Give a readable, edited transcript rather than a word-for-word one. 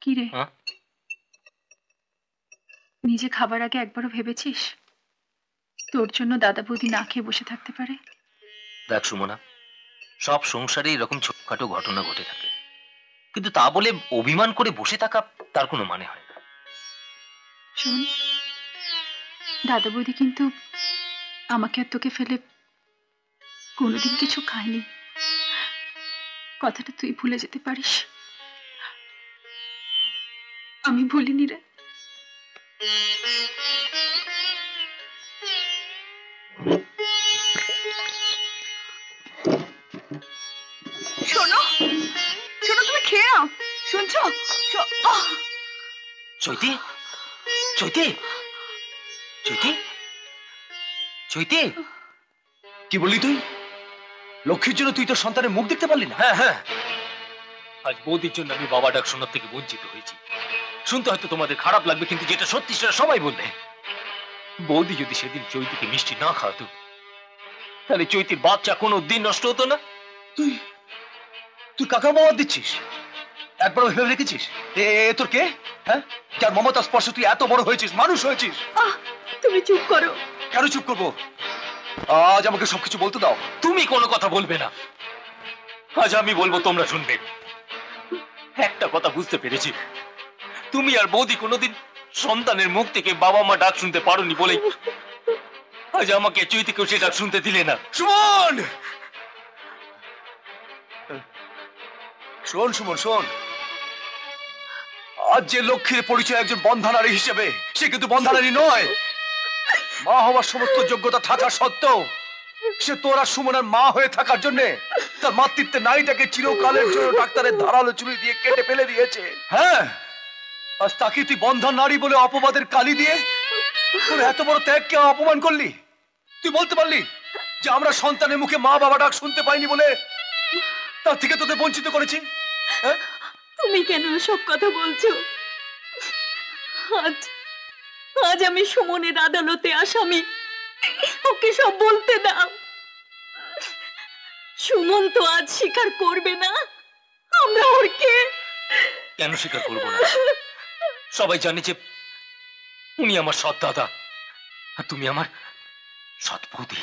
কি রে, নিজে খাবার আগে একবারও ভেবেছিস তোর জন্য দাদা বৌদি না খেয়ে বসে থাকতে পারে? দেখ সুমনা, সব সংসারে এরকম ছোটখাটো ঘটনা ঘটে থাকে, কিন্তু তা বলে অভিমান করে বসে থাকা তার কোনো মানে হয় না। শোন, দাদা বৌদি কিন্তু আমাকে আর তোকে ফেলে কোনোদিন কিছু খায়নি। কথাটা তুই ভুলে যেতে পারিস। আমি ভুলিনি রে। শোনো শোনো, তুমি খেয়ে নাও, শুনছো? চৈতি, চৈতি, চৈতি, চৈতি, কি বললি তুই? লক্ষ্মীর জন্য তুই তোর সন্তানের মুখ দেখতে পারলি না? হ্যাঁ হ্যাঁ, আজ বৌদির জন্য আমি বাবা ডাক শোনার থেকে বঞ্চিত হয়েছি। শুনতে হয়তো তোমাদের খারাপ লাগবে, কিন্তু যেটা সত্যি সেটা সবাই বলবে। বৌদি যদি সেদিন চৈতিকে মিষ্টি না খাওয়াতো, তাহলে চৈতির বাচ্চা কোনো দিন নষ্ট হতো না। তুই তুই কাকা বাবা দিচ্ছিস? একবার ভেবে রেখেছিস এ তোর কে? হ্যাঁ, যার মমতা স্পর্শ তুই এত বড় হয়েছিস, মানুষ হয়েছিস। তুমি চুপ করো। কেন চুপ করবো? আজ আমাকে সবকিছু বলতে দাও। তুমি কোনো কথা বলবে না, আজ আমি বলবো, তোমরা শুনবে। একটা কথা বুঝতে পেরেছি, তুমি আর বৌদি কোনোদিন সন্তানের মুখ থেকে বাবা মা ডাক শুনতে পারোনি বলেই আজ আমাকে চৈতিকেও সে ডাক শুনতে দিলে না। সুমন, শোন সুমন, শোন। আজ যে লক্ষ্মীর পরিচয় একজন বন্ধা নারী হিসেবে, সে কিন্তু বন্ধা নারী নয়। মা হওয়ার সমস্ত যোগ্যতা থাকা সত্ত্বেও সে তোরা সুমনের মা হয়ে থাকার জন্য তার মাতৃত্বের নারীটাকে চিরকালের জন্য ডাক্তারের ধারালো ছুরি দিয়ে কেটে ফেলে দিয়েছে। হ্যাঁ, আজ তাকে তুই বন্ধা নারী বলে অপবাদের কালি দিয়ে তোর এত বড় ত্যাগকে অপমান করলি। তুই বলতে পারলি যে আমরা সন্তানের মুখে মা বাবা ডাক শুনতে পাইনি বলে তার থেকে তোদের বঞ্চিত করেছি? তুমি কেন সব কথা বলছো? আজ আজ আমি সুমনের আদালতে আসামি, ওকে সব বলতে দাও। সুমন তো আজ স্বীকার করবে না আমরা ওর কে। কেন স্বীকার করবো না? সবাই জানে যে উনি আমার সৎ দাদা, আর তুমি আমার সৎ বৌদি।